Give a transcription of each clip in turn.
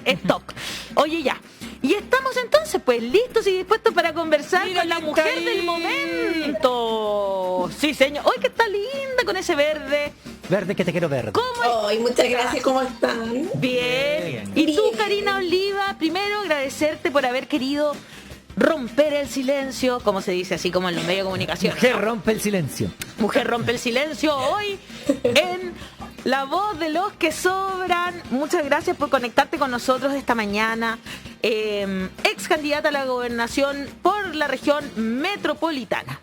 stock. Oye, ya. Y estamos entonces, pues, listos y dispuestos para conversar con la mujer del momento. Sí, señor. ¡Ay, que está linda con ese verde! Verde que te quiero verde. ¿Cómo? Ay, muchas gracias, ¿cómo están? Bien. Y tú, Karina Oliva, primero agradecerte por haber querido romper el silencio, como se dice así como en los medios de comunicación. Mujer rompe el silencio. Mujer rompe el silencio hoy en La Voz de los que Sobran. Muchas gracias por conectarte con nosotros esta mañana. Ex candidata a la gobernación por la región metropolitana.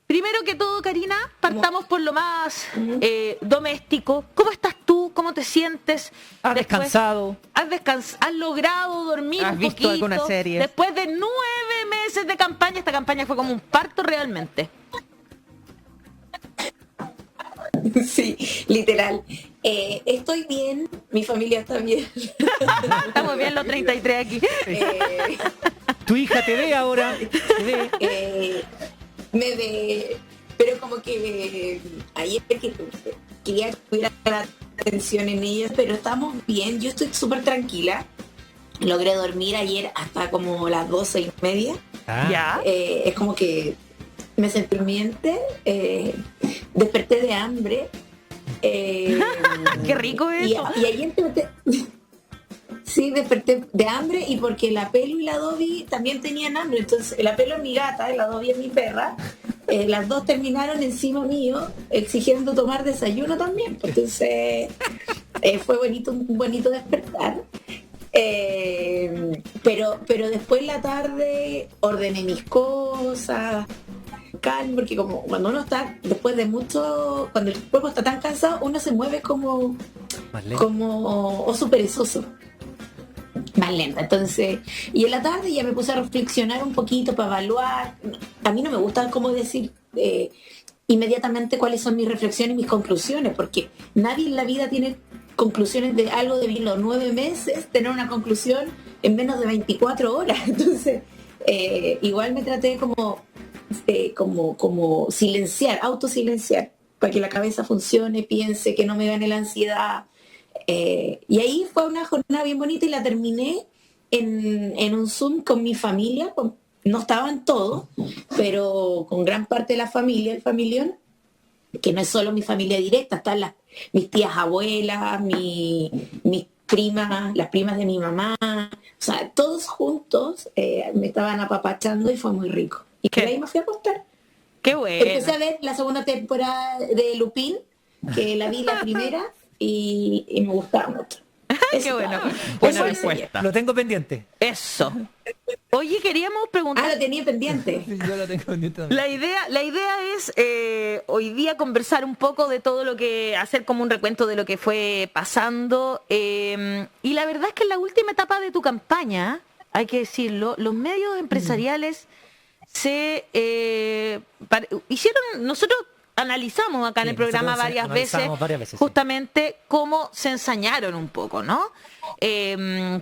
Primero que todo, Karina, partamos por lo más doméstico. ¿Cómo estás tú? ¿Cómo te sientes? ¿Has descansado? ¿Has logrado dormir ¿Has un visto poquito? alguna serie? Después de 9 meses de campaña, esta campaña fue como un parto realmente. Sí, literal. Estoy bien, mi familia está bien. Estamos bien los 33 aquí. Tu hija te ve ahora. Te ve. Me ve, pero como que ayer que quería que tuviera la atención en ellas, pero estamos bien, yo estoy súper tranquila. Logré dormir ayer hasta como las 12:30. Ya. Es como que me sentí durmiente, desperté de hambre. Qué rico eso. Y ayer sí, desperté de hambre y porque la Pelu y la Dobby también tenían hambre. Entonces, la Pelu es mi gata y la Dobby es mi perra. Las dos terminaron encima mío exigiendo tomar desayuno también. Entonces, fue un bonito despertar. Pero después en la tarde ordené mis cosas, calma, porque como cuando uno está, después de mucho, cuando el cuerpo está tan cansado, uno se mueve como oso perezoso. Más lenta, entonces, y en la tarde ya me puse a reflexionar un poquito para evaluar. A mí no me gusta como decir inmediatamente cuáles son mis reflexiones y mis conclusiones, porque nadie en la vida tiene conclusiones de algo de los 9 meses, tener una conclusión en menos de 24 horas. Entonces, igual me traté como silenciar, autosilenciar, para que la cabeza funcione, piense, que no me gane la ansiedad. Y ahí fue una jornada bien bonita y la terminé en un Zoom con mi familia. No estaban todos, pero con gran parte de la familia, el familión, que no es solo mi familia directa, están mis tías abuelas, mis primas, las primas de mi mamá, o sea, todos juntos me estaban apapachando y fue muy rico. Y que ahí me fui a acostar. Qué bueno. Empecé a ver la segunda temporada de Lupin, que la vi la primera y me gustaba mucho. Qué bueno. Buena respuesta. Lo tengo pendiente. Eso. Oye, queríamos preguntar. Lo tenía pendiente. Sí, yo lo tengo pendiente también. La idea es hoy día conversar un poco de todo lo que, hacer como un recuento de lo que fue pasando. Y la verdad es que en la última etapa de tu campaña, hay que decirlo, los medios empresariales hicieron, nosotros analizamos acá en el programa varias veces justamente cómo se ensañaron un poco, ¿no?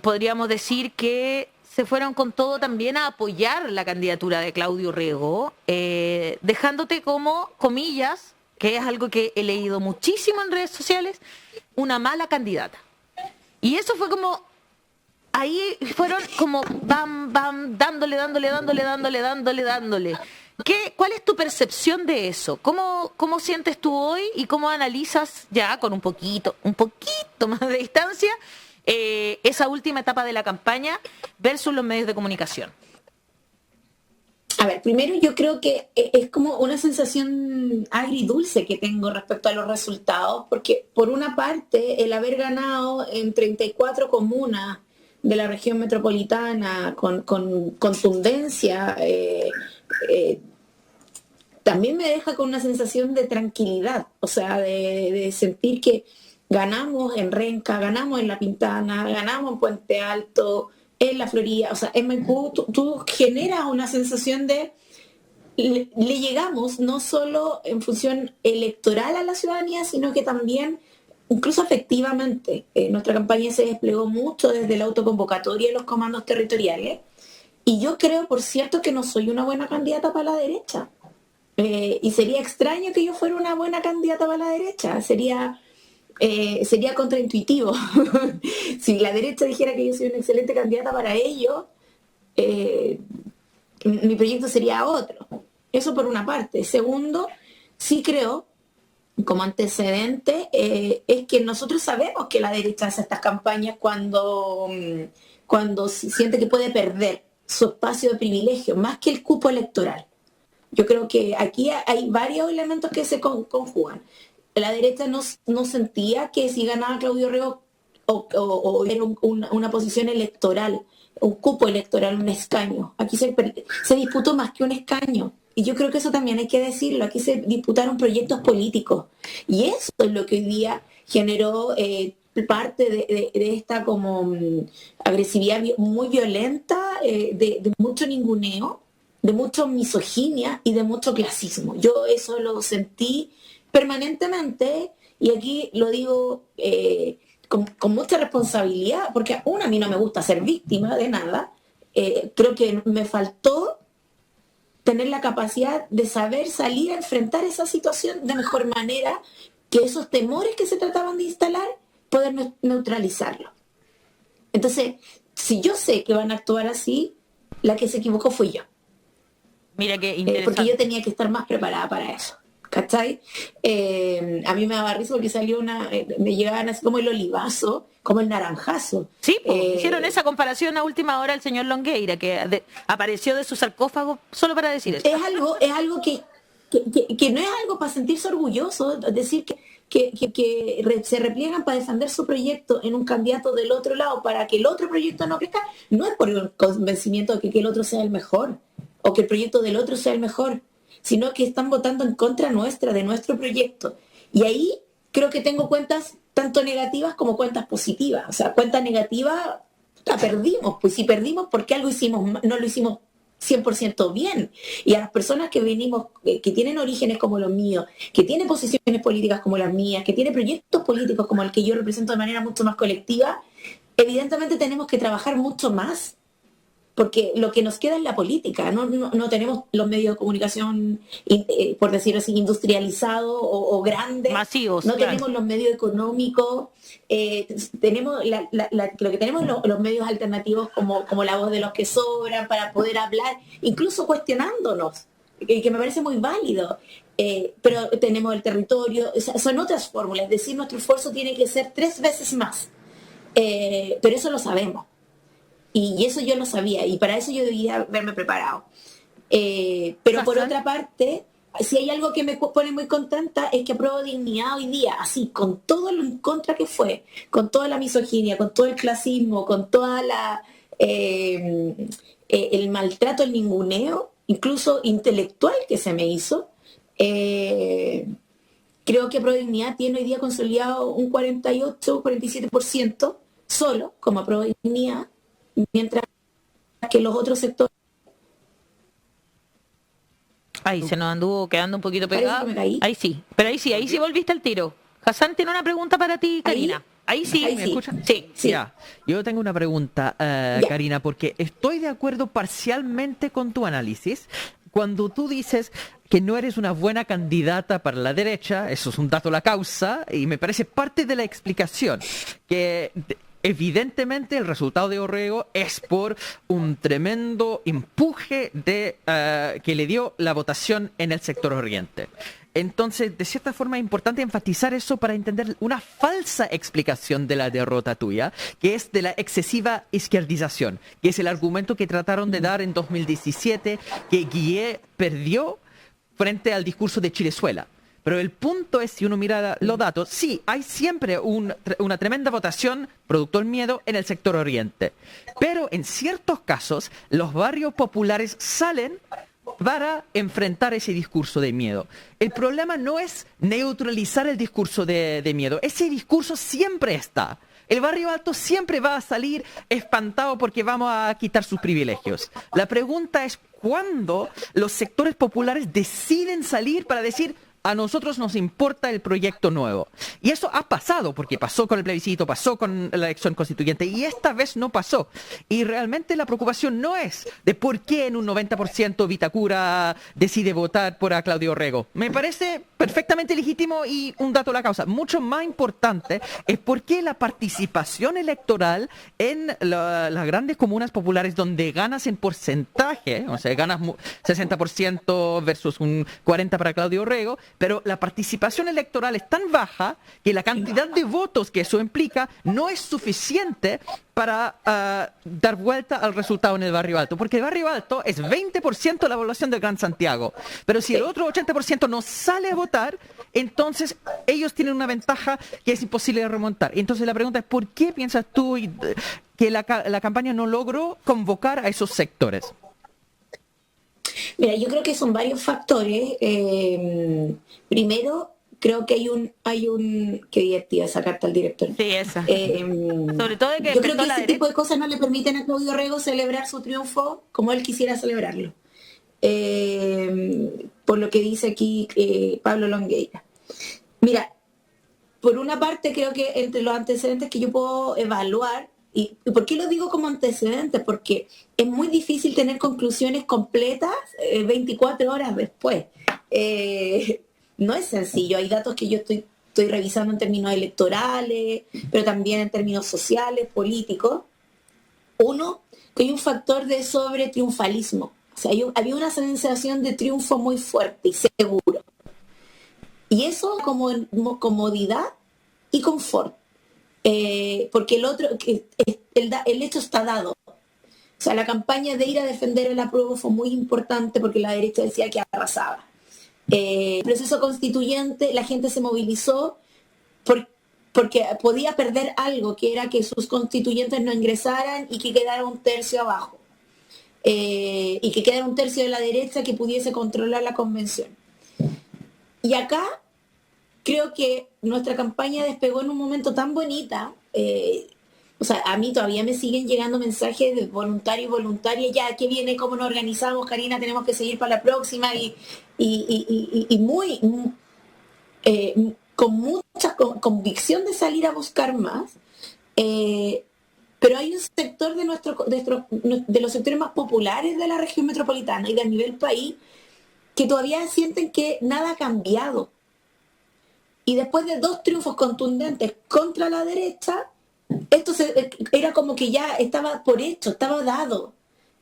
Podríamos decir que se fueron con todo también a apoyar la candidatura de Claudio Rego, dejándote como, comillas, que es algo que he leído muchísimo en redes sociales, una mala candidata. Y eso fue como, ahí fueron como bam, bam, dándole. ¿Cuál es tu percepción de eso? ¿Cómo sientes tú hoy y cómo analizas ya con un poquito más de distancia esa última etapa de la campaña versus los medios de comunicación? A ver, primero yo creo que es como una sensación agridulce que tengo respecto a los resultados, porque por una parte el haber ganado en 34 comunas de la región metropolitana con contundencia, también me deja con una sensación de tranquilidad, o sea, de sentir que ganamos en Renca, ganamos en La Pintana, ganamos en Puente Alto, en La Florida, o sea, en Maipú, tú generas una sensación de le llegamos no solo en función electoral a la ciudadanía, sino que también incluso afectivamente. Nuestra campaña se desplegó mucho desde la autoconvocatoria y los comandos territoriales, y yo creo, por cierto, que no soy una buena candidata para la derecha. Y sería extraño que yo fuera una buena candidata para la derecha. Sería sería contraintuitivo. Si la derecha dijera que yo soy una excelente candidata para ello, mi proyecto sería otro. Eso por una parte. Segundo, sí creo, como antecedente, es que nosotros sabemos que la derecha hace estas campañas cuando siente que puede perder su espacio de privilegio, más que el cupo electoral. Yo creo que aquí hay varios elementos que se conjugan. La derecha no sentía que si ganaba Claudio Rego o era una posición electoral, un cupo electoral, un escaño. Aquí se disputó más que un escaño. Y yo creo que eso también hay que decirlo. Aquí se disputaron proyectos políticos. Y eso es lo que hoy día generó parte de esta como agresividad muy violenta, de mucho ninguneo, de mucha misoginia y de mucho clasismo. Yo eso lo sentí permanentemente, y aquí lo digo con mucha responsabilidad, porque a mí no me gusta ser víctima de nada. Creo que me faltó tener la capacidad de saber salir a enfrentar esa situación de mejor manera, que esos temores que se trataban de instalar, poder neutralizarlos. Entonces, si yo sé que van a actuar así, la que se equivocó fui yo. Mira qué interesante. Porque yo tenía que estar más preparada para eso. ¿Cachai? A mí me daba risa porque salió me llegaban así como el olivazo, como el naranjazo. Sí, hicieron esa comparación a última hora el señor Longueira, que apareció de su sarcófago solo para decir eso. Es algo que no es algo para sentirse orgulloso, es decir, que se repliegan para defender su proyecto en un candidato del otro lado para que el otro proyecto no crezca. No es por el convencimiento de que el otro sea el mejor o que el proyecto del otro sea el mejor, sino que están votando en contra nuestra, de nuestro proyecto. Y ahí creo que tengo cuentas tanto negativas como cuentas positivas. O sea, cuenta negativa, la perdimos. Pues si perdimos, porque algo no lo hicimos 100% bien. Y a las personas que venimos, que tienen orígenes como los míos, que tienen posiciones políticas como las mías, que tienen proyectos políticos como el que yo represento de manera mucho más colectiva, evidentemente tenemos que trabajar mucho más, porque lo que nos queda es la política. No tenemos los medios de comunicación, por decirlo así, industrializados o grandes. Masivos. No tenemos los medios económicos. Tenemos lo que tenemos los medios alternativos como la voz de los que sobran, para poder hablar, incluso cuestionándonos, que me parece muy válido. Pero tenemos el territorio, o sea, son otras fórmulas. Es decir, nuestro esfuerzo tiene que ser 3 veces más. Pero eso lo sabemos. Y eso yo lo sabía, y para eso yo debía haberme preparado. Pero por otra parte, si hay algo que me pone muy contenta, es que Apruebo Dignidad hoy día, así, con todo lo en contra que fue, con toda la misoginia, con todo el clasismo, con toda el maltrato, el ninguneo, incluso intelectual que se me hizo, creo que Apruebo Dignidad tiene hoy día consolidado un 48-47% solo como Apruebo Dignidad, mientras que los otros sectores... Ahí se nos anduvo quedando un poquito pegado. Ahí sí, pero ahí sí volviste al tiro. Hassan tiene una pregunta para ti, Karina. Ahí sí. ¿Me escuchan? Sí. Ya. Yo tengo una pregunta, Karina, porque estoy de acuerdo parcialmente con tu análisis. Cuando tú dices que no eres una buena candidata para la derecha, eso es un dato la causa, y me parece parte de la explicación, que evidentemente el resultado de Orrego es por un tremendo empuje que le dio la votación en el sector oriente. Entonces, de cierta forma es importante enfatizar eso para entender una falsa explicación de la derrota tuya, que es de la excesiva izquierdización, que es el argumento que trataron de dar en 2017, que Guillet perdió frente al discurso de Chilezuela. Pero el punto es, si uno mira los datos, sí, hay siempre una tremenda votación producto del miedo en el sector oriente. Pero en ciertos casos, los barrios populares salen para enfrentar ese discurso de miedo. El problema no es neutralizar el discurso de miedo. Ese discurso siempre está. El barrio alto siempre va a salir espantado porque vamos a quitar sus privilegios. La pregunta es cuándo los sectores populares deciden salir para decir: a nosotros nos importa el proyecto nuevo. Y eso ha pasado, porque pasó con el plebiscito, pasó con la elección constituyente, y esta vez no pasó. Y realmente la preocupación no es de por qué en un 90% Vitacura decide votar por a Claudio Orrego. Me parece perfectamente legítimo y un dato de la causa. Mucho más importante es por qué la participación electoral en las grandes comunas populares donde ganas en porcentaje, o sea, ganas 60% versus un 40% para Claudio Rego, pero la participación electoral es tan baja que la cantidad de votos que eso implica no es suficiente para dar vuelta al resultado en el Barrio Alto, porque el Barrio Alto es 20% de la población del Gran Santiago, pero si el otro 80% no sale a votar, entonces ellos tienen una ventaja que es imposible de remontar. Entonces la pregunta es, ¿por qué piensas tú que la campaña no logró convocar a esos sectores? Mira, yo creo que son varios factores. Primero, creo que hay un qué divertida esa carta al director. Sí, esa. Sobre todo de que yo creo que ese tipo de cosas no le permiten a Claudio Rego celebrar su triunfo como él quisiera celebrarlo. Por lo que dice aquí Pablo Longueira. Mira, por una parte creo que entre los antecedentes que yo puedo evaluar, ¿y por qué lo digo como antecedentes? Porque es muy difícil tener conclusiones completas 24 horas después. No es sencillo, hay datos que yo estoy revisando en términos electorales, pero también en términos sociales, políticos. Uno, que hay un factor de sobretriunfalismo. O sea, había una sensación de triunfo muy fuerte y seguro. Y eso como comodidad y confort. Porque el otro, el hecho está dado. O sea, la campaña de ir a defender el apruebo fue muy importante porque la derecha decía que arrasaba. El proceso constituyente, la gente se movilizó porque podía perder algo, que era que sus constituyentes no ingresaran y que quedara un tercio abajo. Y que quedara un tercio de la derecha que pudiese controlar la convención. Y acá creo que nuestra campaña despegó en un momento tan bonita. O sea, a mí todavía me siguen llegando mensajes de voluntarios y voluntarias, ya, ¿qué viene? ¿Cómo nos organizamos? Karina, tenemos que seguir para la próxima. Y muy con mucha convicción de salir a buscar más. Pero hay un sector de los sectores más populares de la región metropolitana y del nivel país que todavía sienten que nada ha cambiado. Y después de 2 triunfos contundentes contra la derecha, esto era como que ya estaba por hecho, estaba dado.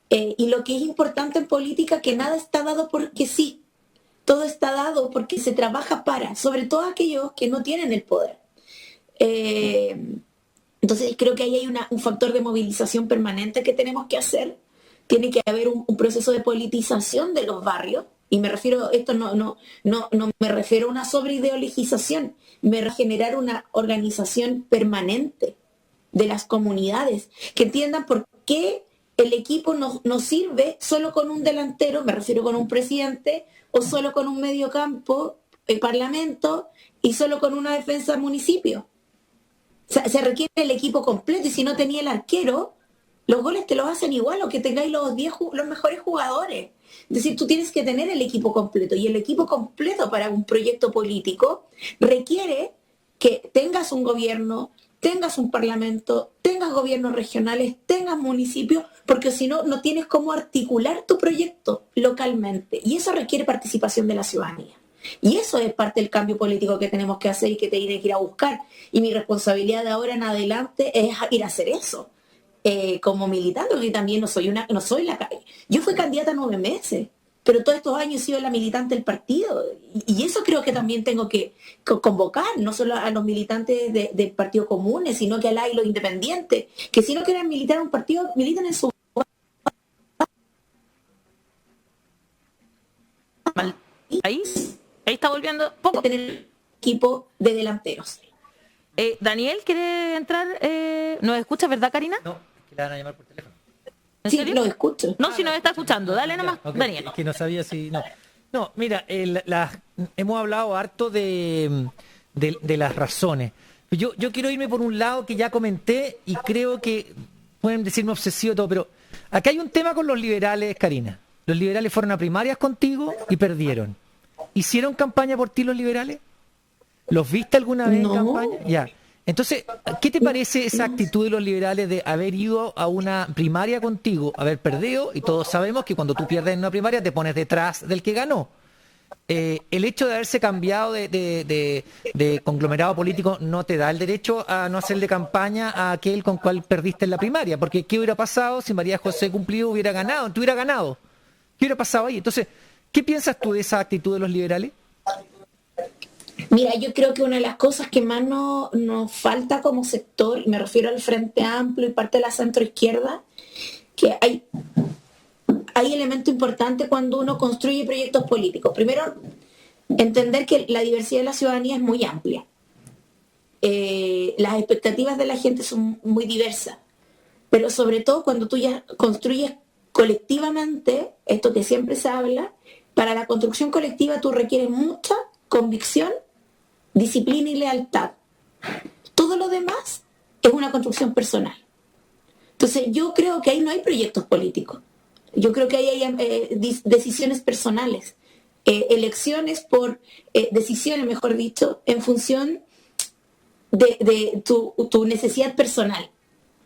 Y lo que es importante en política, que nada está dado porque sí. Todo está dado porque se trabaja para, sobre todo aquellos que no tienen el poder. Entonces creo que ahí hay un factor de movilización permanente que tenemos que hacer. Tiene que haber un proceso de politización de los barrios. Y me refiero, esto no me refiero a una sobreideologización, me refiero a generar una organización permanente de las comunidades, que entiendan por qué el equipo no sirve solo con un delantero, me refiero con un presidente, o solo con un mediocampo, el parlamento, y solo con una defensa municipio. O sea, se requiere el equipo completo, y si no tenía el arquero, los goles te los hacen igual, o que tengáis los mejores jugadores. Es decir, tú tienes que tener el equipo completo, y el equipo completo para un proyecto político requiere que tengas un gobierno, tengas un parlamento, tengas gobiernos regionales, tengas municipios, porque si no, no tienes cómo articular tu proyecto localmente. Y eso requiere participación de la ciudadanía. Y eso es parte del cambio político que tenemos que hacer y que tiene que ir a buscar. Y mi responsabilidad de ahora en adelante es ir a hacer eso. Como militante, porque también no soy la... Yo fui candidata 9 meses, pero todos estos años he sido la militante del partido. Y eso creo que también tengo que convocar, no solo a los militantes del Partido Común, sino que a los independientes, que si no quieren militar en un partido, militan en su... Ahí está volviendo poco. Tener equipo de delanteros. Daniel, ¿quiere entrar? ¿Nos escucha, verdad, Karina? No, es que la van a llamar por teléfono. Sí, lo escucho. No, si nos está escuchando, dale nomás, Okay. Daniel. Es que no sabía si... No, mira, hemos hablado harto de las razones. Yo quiero irme por un lado que ya comenté y creo que pueden decirme obsesivo y todo, pero acá hay un tema con los liberales, Karina. Los liberales fueron a primarias contigo y perdieron. ¿Hicieron campaña por ti los liberales? ¿Los viste alguna vez en campaña? Ya. Entonces, ¿qué te parece esa actitud de los liberales de haber ido a una primaria contigo, haber perdido? Y todos sabemos que cuando tú pierdes en una primaria te pones detrás del que ganó. ¿el hecho de haberse cambiado de conglomerado político no te da el derecho a no hacerle campaña a aquel con cual perdiste en la primaria? Porque ¿qué hubiera pasado si María José Cumplido hubiera ganado? ¿Tú hubieras ganado? ¿Qué hubiera pasado ahí? Entonces, ¿qué piensas tú de esa actitud de los liberales? Mira, yo creo que una de las cosas que más nos falta como sector, y me refiero al Frente Amplio y parte de la centroizquierda, que hay elementos importantes cuando uno construye proyectos políticos. Primero, entender que la diversidad de la ciudadanía es muy amplia. Las expectativas de la gente son muy diversas, pero sobre todo cuando tú ya construyes colectivamente, esto que siempre se habla, para la construcción colectiva tú requieres mucha convicción, disciplina y lealtad. Todo lo demás es una construcción personal. Entonces yo creo que ahí no hay proyectos políticos. Yo creo que ahí hay decisiones personales, elecciones por decisiones, mejor dicho, en función de tu necesidad personal,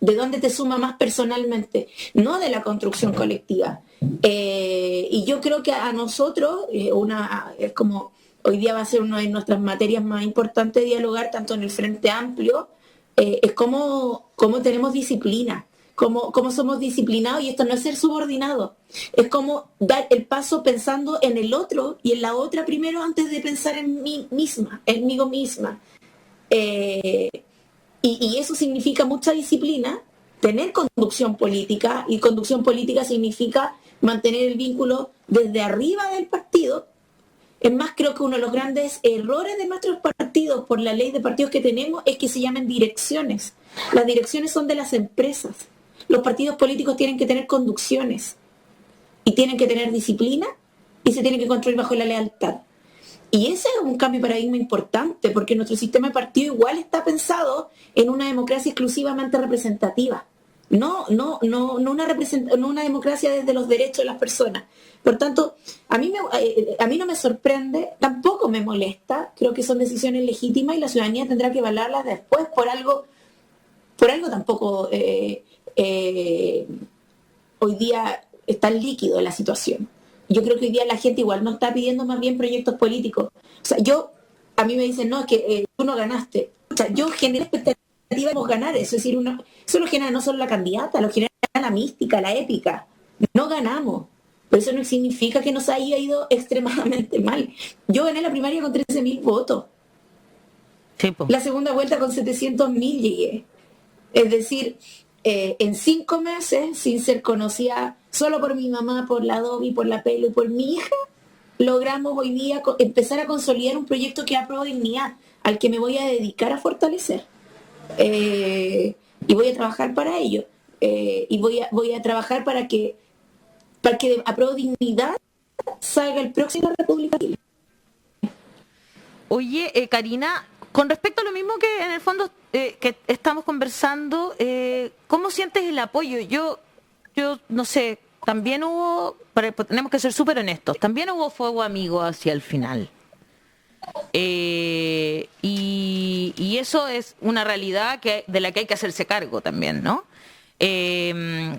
de dónde te suma más personalmente, no de la construcción colectiva. Y yo creo que a nosotros, es como hoy día va a ser una de nuestras materias más importantes de dialogar, tanto en el Frente Amplio, es cómo tenemos disciplina. Cómo somos disciplinados, y esto no es ser subordinado, es como dar el paso pensando en el otro y en la otra primero antes de pensar en mí misma, en mí misma. Y eso significa mucha disciplina, tener conducción política, y conducción política significa mantener el vínculo desde arriba del partido. Es más, creo que uno de los grandes errores de nuestros partidos por la ley de partidos que tenemos es que se llamen direcciones. Las direcciones son de las empresas. Los partidos políticos tienen que tener conducciones y tienen que tener disciplina y se tienen que construir bajo la lealtad. Y ese es un cambio de paradigma importante, porque nuestro sistema de partido igual está pensado en una democracia exclusivamente representativa, no una democracia desde los derechos de las personas. Por tanto, a mí no me sorprende, tampoco me molesta, creo que son decisiones legítimas y la ciudadanía tendrá que evaluarlas después. Por algo tampoco hoy día es tan líquido la situación. Yo creo que hoy día la gente igual no está pidiendo más bien proyectos políticos. O sea, a mí me dicen, no, es que tú no ganaste. O sea, yo generé expectativa de ganar eso. Es decir, eso lo genera no solo la candidata, lo genera la mística, la épica. No ganamos. Pero eso no significa que nos haya ido extremadamente mal. Yo gané la primaria con 13.000 votos. Sí, la segunda vuelta con 700.000 llegué. Es decir, en 5 meses, sin ser conocida solo por mi mamá, por la Dobi, por la Pelo y por mi hija, logramos hoy día empezar a consolidar un proyecto que es Apruebo Dignidad, al que me voy a dedicar a fortalecer. Y voy a trabajar para ello. Y voy a trabajar para que de Apruebo Dignidad salga el próximo República. Oye, Karina, con respecto a lo mismo que en el fondo que estamos conversando, ¿cómo sientes el apoyo? Yo no sé, también tenemos que ser súper honestos, también hubo fuego amigo hacia el final. Y eso es una realidad de la que hay que hacerse cargo también, ¿no?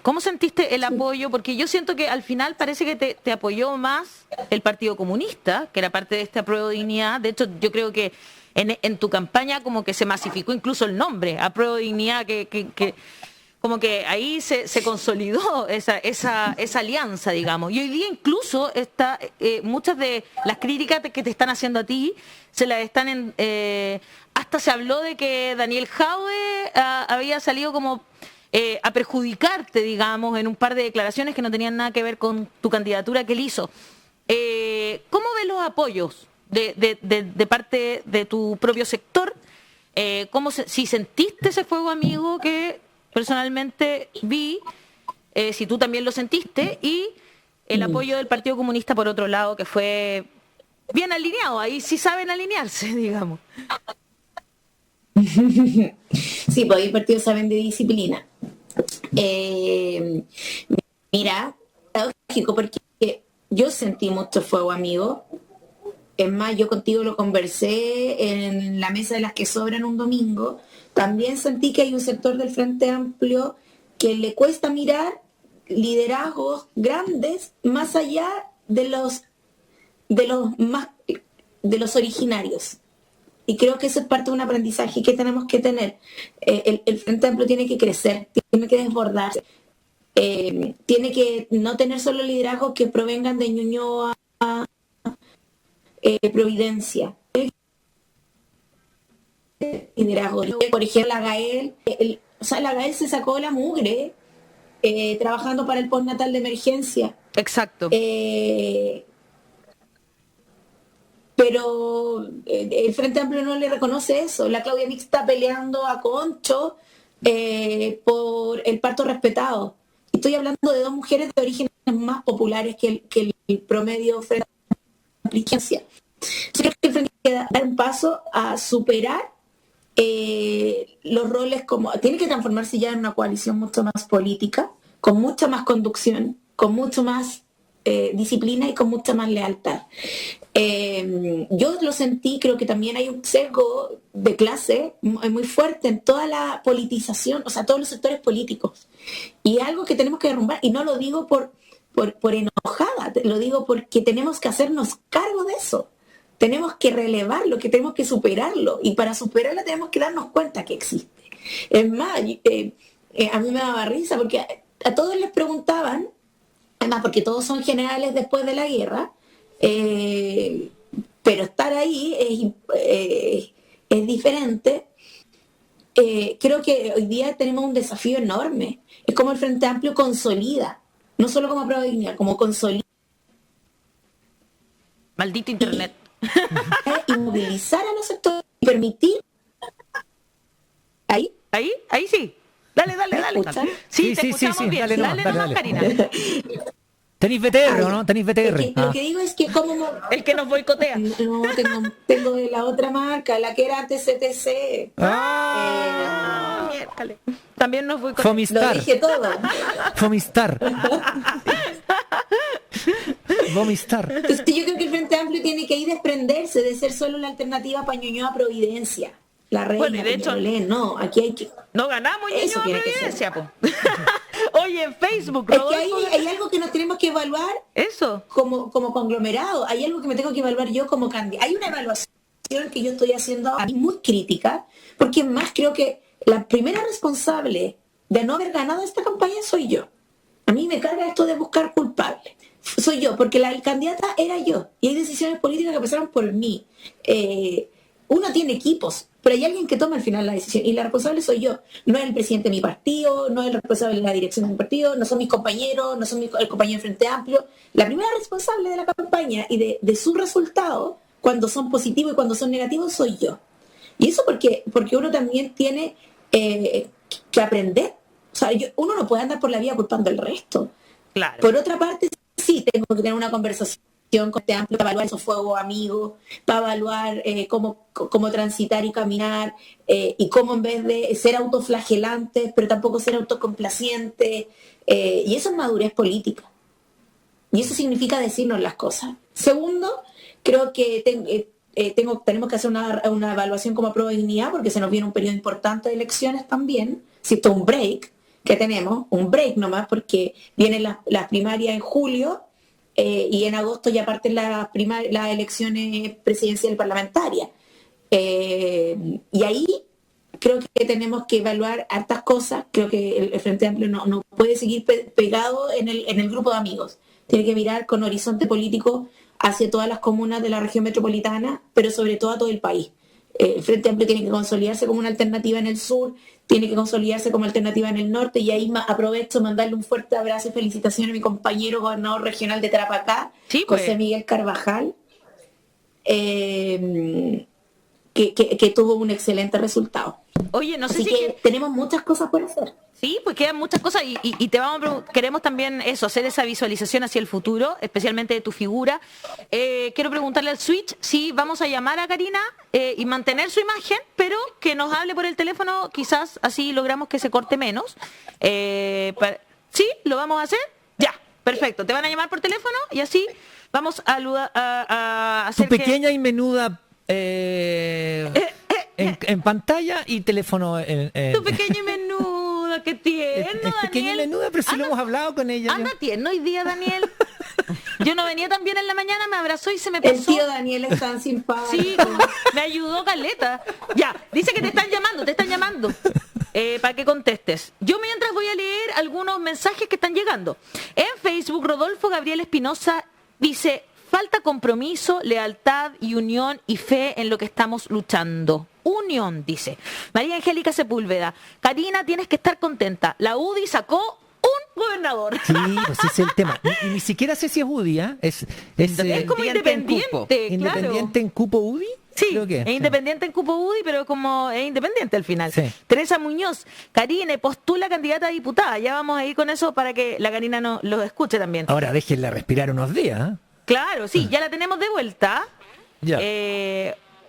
¿Cómo sentiste el apoyo? Porque yo siento que al final parece que te apoyó más el Partido Comunista, que era parte de este Apruebo Dignidad. De hecho, yo creo que en tu campaña como que se masificó incluso el nombre, Apruebo Dignidad, que como que ahí se consolidó esa alianza, digamos. Y hoy día incluso muchas de las críticas que te están haciendo a ti, se las están hasta se habló de que Daniel Jadwe había salido como a perjudicarte, digamos, en un par de declaraciones que no tenían nada que ver con tu candidatura que él hizo. ¿Cómo ves los apoyos de parte de tu propio sector? Si sentiste ese fuego amigo que personalmente vi, si tú también lo sentiste, y el apoyo del Partido Comunista por otro lado, que fue bien alineado, ahí sí saben alinearse, digamos. Sí, pues los partidos saben de disciplina. Mira, lógico, porque yo sentí mucho fuego amigo. Es más, yo contigo lo conversé en la mesa de las que sobran un domingo. También sentí que hay un sector del Frente Amplio que le cuesta mirar liderazgos grandes más allá de de los originarios. Y creo que eso es parte de un aprendizaje que tenemos que tener. El Frente Amplio tiene que crecer, tiene que desbordarse. Tiene que no tener solo liderazgos que provengan de Ñuñoa, Providencia. Liderazgo. Por ejemplo, la Gael se sacó la mugre trabajando para el postnatal de emergencia. Exacto. Pero el Frente Amplio no le reconoce eso. La Claudia Mix está peleando a Concho por el parto respetado. Estoy hablando de dos mujeres de orígenes más populares que el promedio Frente Amplio. Yo creo que el Frente tiene que dar un paso a superar los roles tiene que transformarse ya en una coalición mucho más política, con mucha más conducción, con mucho más disciplina y con mucha más lealtad. Yo lo sentí, creo que también hay un sesgo de clase muy fuerte en toda la politización, o sea, todos los sectores políticos. Y algo que tenemos que derrumbar, y no lo digo por enojada, lo digo porque tenemos que hacernos cargo de eso. Tenemos que relevarlo, que tenemos que superarlo. Y para superarlo tenemos que darnos cuenta que existe. Es más, a mí me daba risa porque a todos les preguntaban, además porque todos son generales después de la guerra, pero estar ahí es diferente. Creo que hoy día tenemos un desafío enorme. Es como el Frente Amplio consolida, no solo como prueba de dignidad, como consolida. Maldito internet. Y movilizar a los sectores y permitir. ¿Ahí sí. Dale. Sí, te escuchamos bien. Dale nomás, Karina. Tenís BTR, ¿no? Tenís BTR. Lo que digo es que como... El que nos boicotea. No, tengo de la otra marca, la que era antes CTC. Miércoles. También nos boicotea. Fomistar. Lo dije todo. Fomistar. Vomistar. Entonces, yo creo que el Frente Amplio tiene que ir desprenderse de ser solo la alternativa para Ñuñoa Providencia. La reina, bueno, y de hecho, no, aquí hay que... No ganamos Ñuñoa Providencia, po. Oye, en Facebook, es que hay algo que nos tenemos que evaluar. Eso. Como conglomerado. Hay algo que me tengo que evaluar yo como candidato. Hay una evaluación que yo estoy haciendo a mí muy crítica, porque más creo que la primera responsable de no haber ganado esta campaña soy yo. A mí me carga esto de buscar culpables. Soy yo, porque la candidata era yo. Y hay decisiones políticas que pasaron por mí. Uno tiene equipos, pero hay alguien que toma al final la decisión. Y la responsable soy yo. No es el presidente de mi partido, no es el responsable de la dirección de mi partido, no son mis compañeros, no son el compañero del Frente Amplio. La primera responsable de la campaña y de su resultado, cuando son positivos y cuando son negativos, soy yo. Y eso porque uno también tiene que aprender. O sea, uno no puede andar por la vida culpando al resto. Claro. Por otra parte, sí tengo que tener una conversación con Frente Amplio para evaluar esos fuegos amigos, para evaluar cómo transitar y caminar, y cómo en vez de ser autoflagelantes, pero tampoco ser autocomplacientes, y eso es madurez política. Y eso significa decirnos las cosas. Segundo, creo que tenemos que hacer una evaluación como prueba de dignidad, porque se nos viene un periodo importante de elecciones también, si esto es un break que tenemos, un break nomás, porque vienen las primarias en julio, y en agosto ya parten las elecciones presidenciales parlamentarias. Y ahí creo que tenemos que evaluar hartas cosas. Creo que el Frente Amplio no puede seguir pegado en el grupo de amigos. Tiene que mirar con horizonte político hacia todas las comunas de la región metropolitana, pero sobre todo a todo el país. El Frente Amplio tiene que consolidarse como una alternativa en el sur, tiene que consolidarse como alternativa en el norte, y ahí aprovecho mandarle un fuerte abrazo y felicitaciones a mi compañero gobernador regional de Tarapacá, sí, pues. José Miguel Carvajal, que tuvo un excelente resultado. Oye, no sé Así si que tenemos muchas cosas por hacer. Sí, pues quedan muchas cosas y queremos también hacer esa visualización hacia el futuro, especialmente de tu figura. Quiero preguntarle al Switch si vamos a llamar a Karina y mantener su imagen, pero que nos hable por el teléfono, quizás así logramos que se corte menos. ¿Sí? ¿Lo vamos a hacer? Ya, perfecto. Te van a llamar por teléfono y así vamos a hacer tu pequeña y menuda... en pantalla y teléfono tu pequeña y menuda, qué tierno, Daniel. Pequeña y menuda, pero si lo hemos hablado con ella. Anda tierno hoy día, Daniel. Yo no venía tan bien en la mañana, me abrazó y se me pasó. El tío Daniel es tan simpático. Sí, me ayudó caleta. Ya, dice que te están llamando. Para que contestes. Yo mientras voy a leer algunos mensajes que están llegando. En Facebook, Rodolfo Gabriel Espinosa dice: falta compromiso, lealtad y unión y fe en lo que estamos luchando. Unión, dice. María Angélica Sepúlveda: Karina, tienes que estar contenta. La UDI sacó un gobernador. Sí, pues ese es el tema. Ni siquiera sé si es UDI, ¿eh? Es como independiente, claro. ¿Independiente en cupo UDI? Sí, Creo que, es independiente en cupo UDI, pero como es independiente al final. Sí. Teresa Muñoz: Karina, postula candidata a diputada. Ya vamos a ir con eso para que la Karina lo escuche también. Ahora déjenla respirar unos días, ¿eh? Claro, sí, ya la tenemos de vuelta. Ya.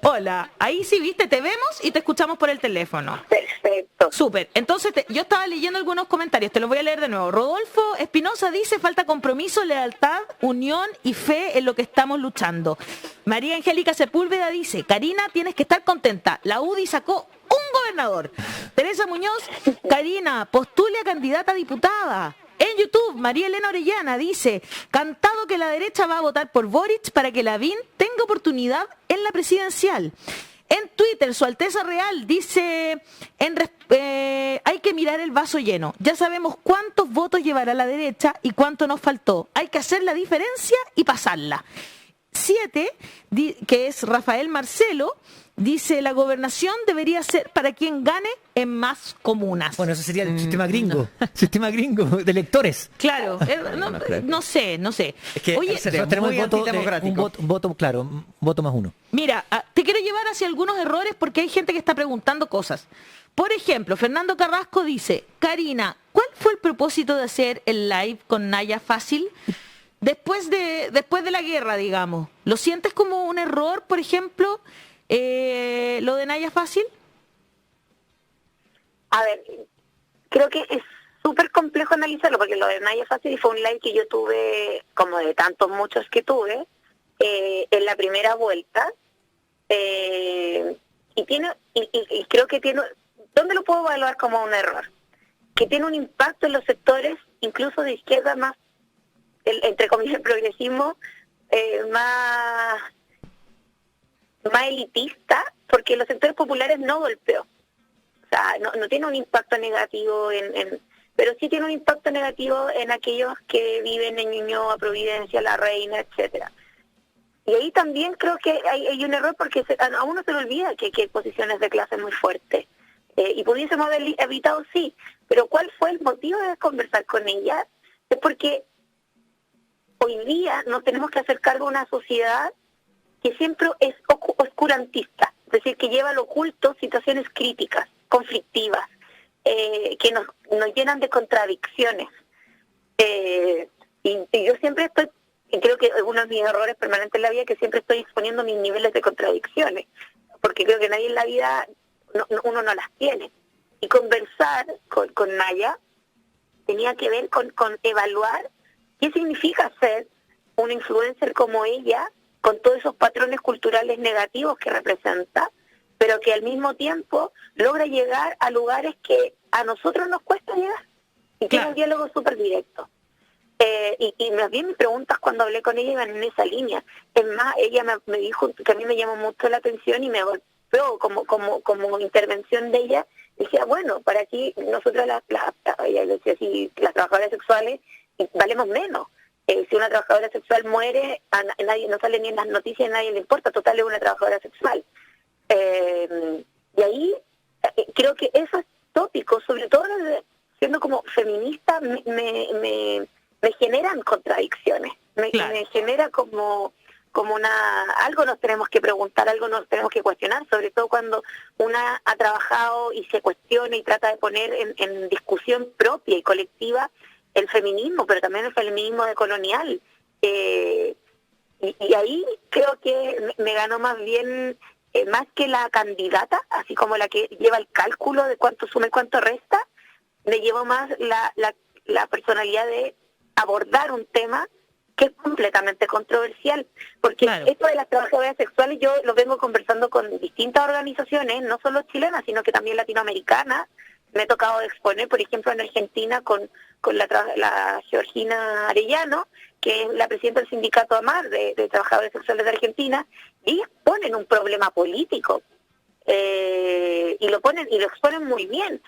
Hola, ahí sí, viste, te vemos y te escuchamos por el teléfono. Perfecto. Súper. Entonces, yo estaba leyendo algunos comentarios, te los voy a leer de nuevo. Rodolfo Espinosa dice: falta compromiso, lealtad, unión y fe en lo que estamos luchando. María Angélica Sepúlveda dice: Karina, tienes que estar contenta. La UDI sacó un gobernador. Teresa Muñoz: Karina, postule a candidata a diputada. En YouTube, María Elena Orellana dice: cantado que la derecha va a votar por Boric para que Lavín tenga oportunidad en la presidencial. En Twitter, Su Alteza Real dice: hay que mirar el vaso lleno. Ya sabemos cuántos votos llevará la derecha y cuánto nos faltó. Hay que hacer la diferencia y pasarla. 7, que es Rafael Marcelo, dice: la gobernación debería ser para quien gane en más comunas. Bueno, eso sería el sistema gringo. Sistema gringo de electores. Claro, no sé. Es que oye, nosotros tenemos el voto un voto, claro, un voto más uno. Mira, te quiero llevar hacia algunos errores porque hay gente que está preguntando cosas. Por ejemplo, Fernando Carrasco dice: Karina, ¿cuál fue el propósito de hacer el live con Naya Fácil? Después de la guerra, digamos. ¿Lo sientes como un error, por ejemplo, lo de Naya Fácil? A ver, creo que es súper complejo analizarlo, porque lo de Naya Fácil fue un live que yo tuve, como de tantos muchos que tuve, en la primera vuelta, y creo que tiene, ¿dónde lo puedo evaluar como un error? Que tiene un impacto en los sectores, incluso de izquierda más, entre comillas, el progresismo, más elitista, porque los sectores populares no golpeó. O sea, no tiene un impacto negativo pero sí tiene un impacto negativo en aquellos que viven en Ñuñoa, Providencia, La Reina, etcétera. Y ahí también creo que hay un error, porque a uno se le olvida que hay posiciones de clase muy fuertes. Y pudiésemos haber evitado, sí, pero ¿cuál fue el motivo de conversar con ella? Es porque hoy día nos tenemos que hacer cargo de una sociedad que siempre es oscurantista, es decir, que lleva al oculto situaciones críticas, conflictivas, que nos llenan de contradicciones. Y yo siempre creo que uno de mis errores permanentes en la vida es que siempre estoy exponiendo mis niveles de contradicciones, porque creo que nadie en la vida, uno no las tiene. Y conversar con Naya tenía que ver con evaluar qué significa ser una influencer como ella, con todos esos patrones culturales negativos que representa, pero que al mismo tiempo logra llegar a lugares que a nosotros nos cuesta llegar. Y tiene un diálogo súper directo. Y más bien mis preguntas cuando hablé con ella iban en esa línea. Es más, ella me dijo que a mí me llamó mucho la atención y me golpeó como intervención de ella. Decía, bueno, para aquí nosotras ella decía, si las trabajadoras sexuales valemos menos. Si una trabajadora sexual muere, a nadie, no sale ni en las noticias, a nadie le importa, total es una trabajadora sexual. Y ahí creo que esos tópicos, sobre todo siendo como feminista, me generan contradicciones, me genera como algo nos tenemos que preguntar, algo nos tenemos que cuestionar, sobre todo cuando una ha trabajado y se cuestiona y trata de poner en discusión propia y colectiva el feminismo, pero también el feminismo decolonial. Y ahí creo que me ganó más bien, más que la candidata, así como la que lleva el cálculo de cuánto suma y cuánto resta, me llevó más la personalidad de abordar un tema que es completamente controversial, porque esto de las trabajadoras sexuales yo lo vengo conversando con distintas organizaciones, no solo chilenas, sino que también latinoamericanas. Me he tocado exponer, por ejemplo, en Argentina con la Georgina Arellano, que es la presidenta del sindicato AMAR de Trabajadores Sexuales de Argentina, y ellos ponen un problema político y lo exponen muy bien.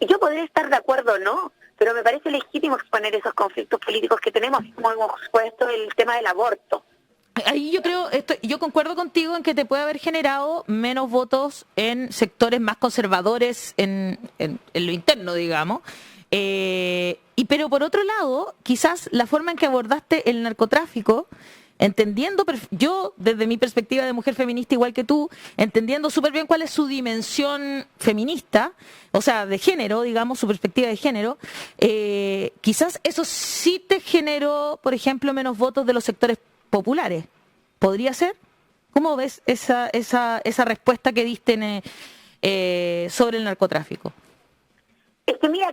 Yo podría estar de acuerdo o no, pero me parece legítimo exponer esos conflictos políticos que tenemos, como hemos puesto el tema del aborto. Ahí yo concuerdo contigo en que te puede haber generado menos votos en sectores más conservadores en lo interno, digamos. Pero por otro lado, quizás la forma en que abordaste el narcotráfico, entendiendo, yo desde mi perspectiva de mujer feminista igual que tú, entendiendo súper bien cuál es su dimensión feminista, o sea, de género, digamos, su perspectiva de género, quizás eso sí te generó, por ejemplo, menos votos de los sectores populares. ¿Podría ser? ¿Cómo ves esa respuesta que diste sobre el narcotráfico? Es que mira,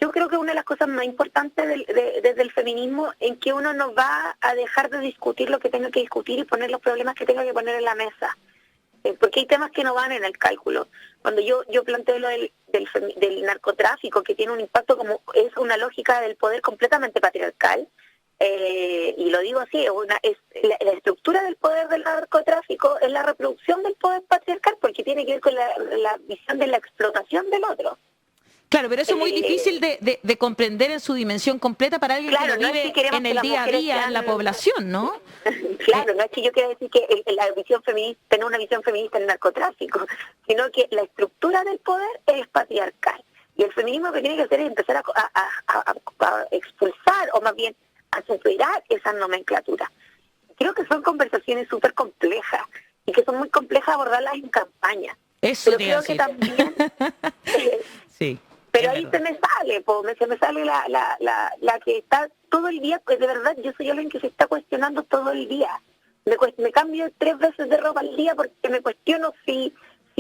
yo creo que una de las cosas más importantes desde el feminismo en que uno no va a dejar de discutir lo que tenga que discutir y poner los problemas que tenga que poner en la mesa. Porque hay temas que no van en el cálculo. Cuando yo planteo lo del narcotráfico, que tiene un impacto como es una lógica del poder completamente patriarcal, y lo digo así, la estructura del poder del narcotráfico es la reproducción del poder patriarcal, porque tiene que ver con la visión de la explotación del otro. Claro, pero eso es muy difícil de comprender en su dimensión completa para alguien que no vive en el día a día en la población, ¿no? Claro, no es que yo quiera decir que la visión feminista, tener una visión feminista en el narcotráfico, sino que la estructura del poder es patriarcal. Y el feminismo lo que tiene que hacer es empezar a expulsar, o más bien a superar esa nomenclatura. Creo que son conversaciones súper complejas y que son muy complejas abordarlas en campaña. Eso pero creo que también... sí. Pero ahí se me sale la que está todo el día, pues de verdad yo soy alguien que se está cuestionando todo el día. Me cambio 3 veces de ropa al día porque me cuestiono si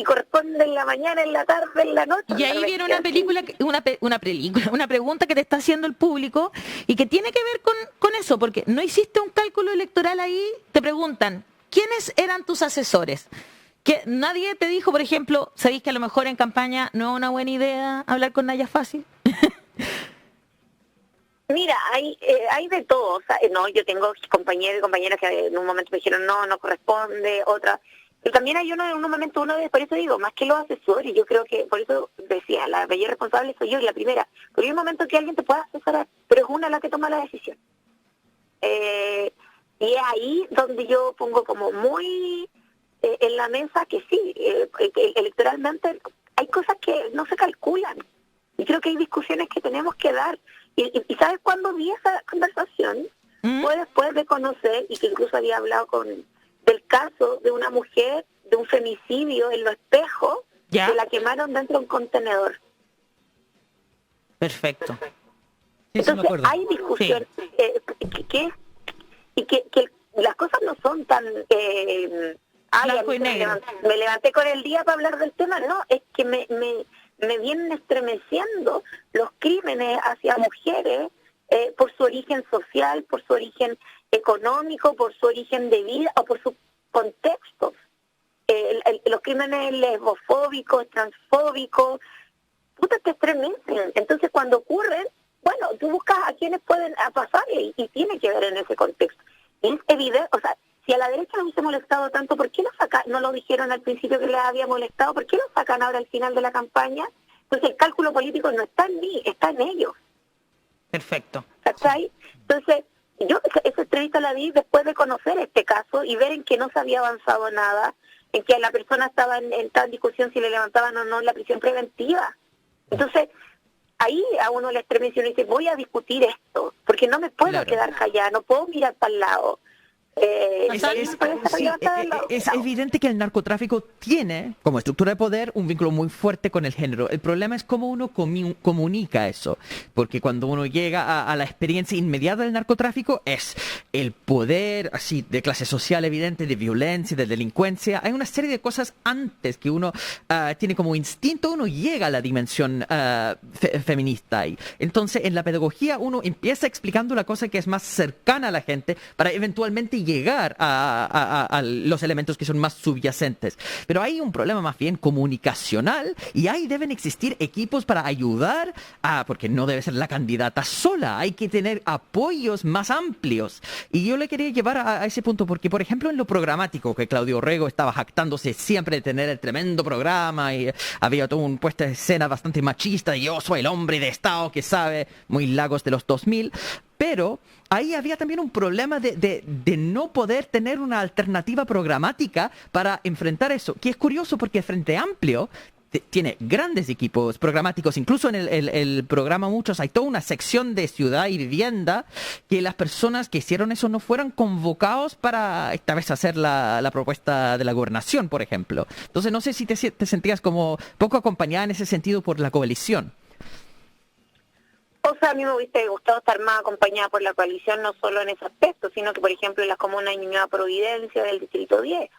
corresponde en la mañana, en la tarde, en la noche. Y ahí viene una pregunta que te está haciendo el público y que tiene que ver con eso, porque no hiciste un cálculo electoral ahí, te preguntan, ¿quiénes eran tus asesores? Que nadie te dijo, por ejemplo, ¿sabéis que a lo mejor en campaña no es una buena idea hablar con Naya Fácil? Mira, hay de todo. O sea, no, yo tengo compañeros y compañeras que en un momento me dijeron no corresponde, otra. Pero también hay en un momento, por eso digo, más que los asesores, yo creo que, por eso decía, la mayor responsable soy yo y la primera. Porque hay un momento que alguien te pueda asesorar, pero es una la que toma la decisión. Y es ahí donde yo pongo como muy... en la mesa que sí, electoralmente hay cosas que no se calculan y creo que hay discusiones que tenemos que dar y ¿sabes cuándo vi esa conversación? Fue después de conocer, y que incluso había hablado del caso de una mujer de un femicidio en Los Espejos, que la quemaron dentro de un contenedor. Perfecto. Sí, entonces hay discusiones que las cosas no son tan me levanté con el día para hablar del tema. No, es que me vienen estremeciendo los crímenes hacia mujeres por su origen social, por su origen económico, por su origen de vida o por sus contextos. Los crímenes lesbofóbicos, transfóbicos, te estremecen. Entonces cuando ocurren, bueno, tú buscas a quienes pueden pasarle y tiene que ver en ese contexto. Y es evidente, o sea, si a la derecha no hubiese molestado tanto, ¿por qué no lo dijeron al principio que les había molestado? ¿Por qué lo sacan ahora al final de la campaña? Pues el cálculo político no está en mí, está en ellos. Perfecto. ¿Cachai? Entonces, yo esa entrevista la vi después de conocer este caso y ver en que no se había avanzado nada, en que la persona estaba en tal discusión si le levantaban o no la prisión preventiva. Entonces, ahí a uno le estremece y uno dice, voy a discutir esto, porque no me puedo quedar callada, no puedo mirar para el lado. Es evidente que el narcotráfico tiene, como estructura de poder, un vínculo muy fuerte con el género. El problema es cómo uno comunica eso. Porque cuando uno llega a la experiencia inmediata del narcotráfico, es el poder así de clase social evidente, de violencia, de delincuencia. Hay una serie de cosas antes que uno tiene como instinto, uno llega a la dimensión feminista ahí. Entonces, en la pedagogía uno empieza explicando la cosa que es más cercana a la gente para eventualmente llegar a los elementos que son más subyacentes. Pero hay un problema más bien comunicacional y ahí deben existir equipos para ayudar porque no debe ser la candidata sola, hay que tener apoyos más amplios. Y yo le quería llevar a ese punto porque, por ejemplo, en lo programático, que Claudio Rego estaba jactándose siempre de tener el tremendo programa y había todo un puesta de escena bastante machista de yo soy el hombre de Estado que sabe, muy Lagos de los 2000, pero ahí había también un problema de no poder tener una alternativa programática para enfrentar eso, que es curioso porque el Frente Amplio tiene grandes equipos programáticos, incluso en el programa muchos hay toda una sección de ciudad y vivienda que las personas que hicieron eso no fueran convocados para esta vez hacer la propuesta de la gobernación, por ejemplo. Entonces no sé si te sentías como poco acompañada en ese sentido por la coalición. O sea, a mí me hubiese gustado estar más acompañada por la coalición, no solo en ese aspecto, sino que, por ejemplo, en las comunas de Ñuñoa Providencia, del Distrito 10,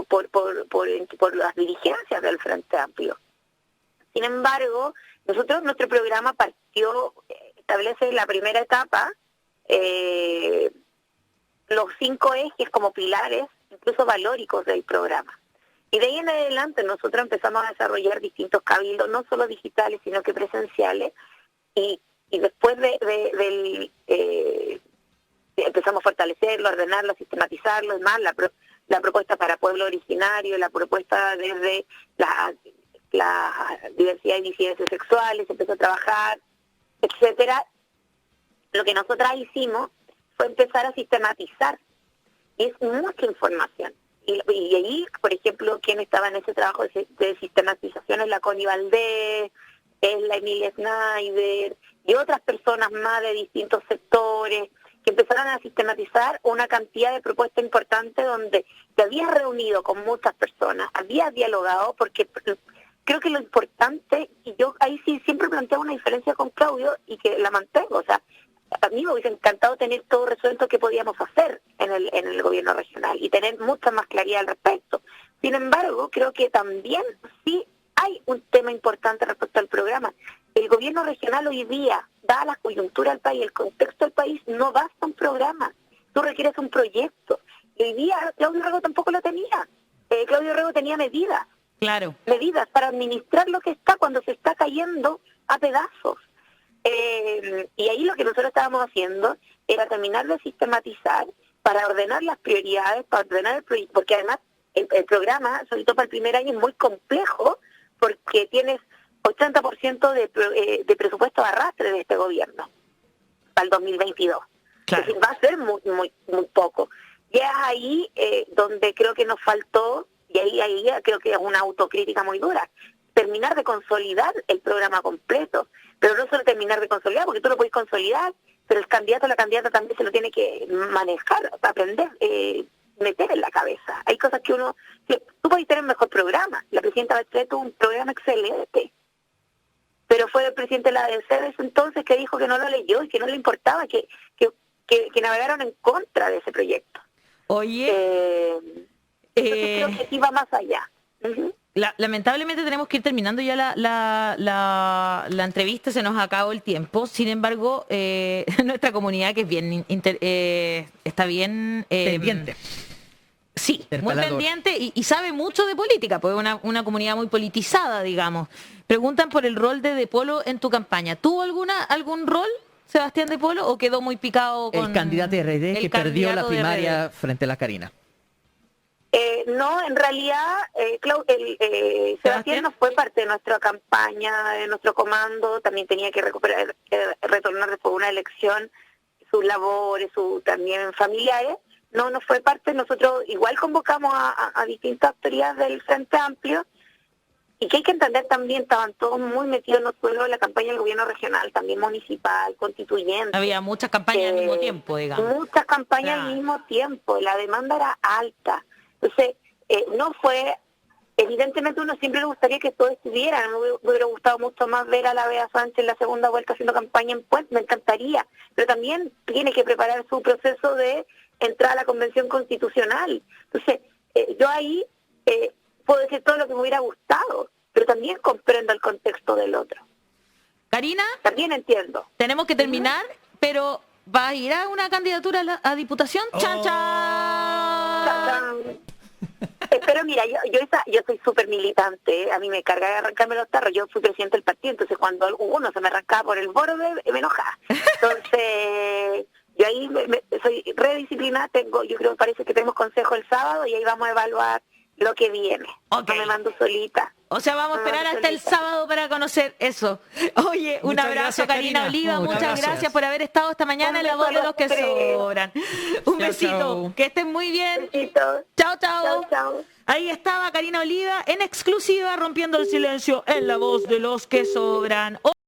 por las dirigencias del Frente Amplio. Sin embargo, nuestro programa establece la primera etapa, los 5 ejes como pilares, incluso valóricos del programa. Y de ahí en adelante nosotros empezamos a desarrollar distintos cabildos, no solo digitales, sino que presenciales, y después empezamos a fortalecerlo, a ordenarlo, a sistematizarlo, es más, la propuesta para pueblo originario, la propuesta desde la diversidad y disidencias sexuales, se empezó a trabajar, etcétera. Lo que nosotras hicimos fue empezar a sistematizar, y es mucha información. Y ahí, por ejemplo, quien estaba en ese trabajo de sistematización es la Connie Valdés, es la Emilia Schneider y otras personas más de distintos sectores que empezaron a sistematizar una cantidad de propuestas importantes donde te habías reunido con muchas personas, habías dialogado, porque creo que lo importante, y yo ahí sí siempre planteo una diferencia con Claudio y que la mantengo, o sea, a mí me hubiese encantado tener todo resuelto que podíamos hacer en el gobierno regional y tener mucha más claridad al respecto. Sin embargo, creo que también sí hay un tema importante respecto al programa. El gobierno regional hoy día, dada la coyuntura del país, el contexto del país, no basta un programa. Tú requieres un proyecto. Y hoy día Claudio Rego tampoco lo tenía. Claudio Rego tenía medidas. Claro. Medidas para administrar lo que está cuando se está cayendo a pedazos. Y ahí lo que nosotros estábamos haciendo era terminar de sistematizar para ordenar las prioridades, para ordenar el proyecto, porque además el programa, sobre todo para el primer año, es muy complejo porque tienes 80% de presupuesto de arrastre de este gobierno para el 2022. Claro. Es decir, va a ser muy, muy, muy poco. Y es ahí donde creo que nos faltó, y ahí creo que es una autocrítica muy dura, terminar de consolidar el programa completo, pero no solo terminar de consolidar, porque tú lo puedes consolidar, pero el candidato o la candidata también se lo tiene que manejar, aprender, meter en la cabeza. Hay cosas que tú puedes tener un mejor programa. La presidenta Bachelet tuvo un programa excelente, pero fue el presidente de la ADC de ese entonces que dijo que no lo leyó y que no le importaba, que navegaron en contra de ese proyecto. Oye, entonces creo que sí va más allá. Uh-huh. Lamentablemente tenemos que ir terminando ya la entrevista, se nos acabó el tiempo. Sin embargo, nuestra comunidad, que es bien está bien pendiente. Sí, muy pendiente y sabe mucho de política, pues es una comunidad muy politizada, digamos. Preguntan por el rol de Polo en tu campaña. ¿Tuvo algún rol, Sebastián de Polo, o quedó muy picado con el candidato de RD que perdió la primaria frente a la Karina? No, en realidad Sebastián no fue parte de nuestra campaña, de nuestro comando, también tenía que retornar después de una elección, sus labores, también familiares. No fue parte. Nosotros igual convocamos a distintas autoridades del Frente Amplio, y que hay que entender también, estaban todos muy metidos no solo en la campaña del gobierno regional, también municipal, constituyente. Había muchas campañas al mismo tiempo, digamos. Muchas campañas al mismo tiempo, la demanda era alta. Entonces, no fue, evidentemente uno siempre le gustaría que todos estuvieran, me hubiera gustado mucho más ver a la Bea Sánchez en la segunda vuelta haciendo campaña en Puente, me encantaría, pero también tiene que preparar su proceso de entrar a la Convención Constitucional. Entonces, yo ahí puedo decir todo lo que me hubiera gustado, pero también comprendo el contexto del otro. Karina, también entiendo. Tenemos que terminar, pero ¿Va a ir a una candidatura a diputación? ¡Chan, chan! Pero mira, yo soy súper militante, a mí me carga arrancarme los tarros, yo fui presidente del partido, entonces cuando uno se me arrancaba por el borde, me enojaba. Entonces, yo ahí soy redisciplinada, yo creo que parece que tenemos consejo el sábado y ahí vamos a evaluar lo que viene. Okay. No me mando solita. O sea, vamos a esperar hasta el sábado para conocer eso. Oye, un abrazo, Karina Oliva. Muchas gracias por haber estado esta mañana en La Voz de los que Sobran. Un besito. Chao. Que estén muy bien. Besitos. Chao, chao. Chao, chao. Ahí estaba Karina Oliva en exclusiva rompiendo el silencio en La Voz de los que Sobran.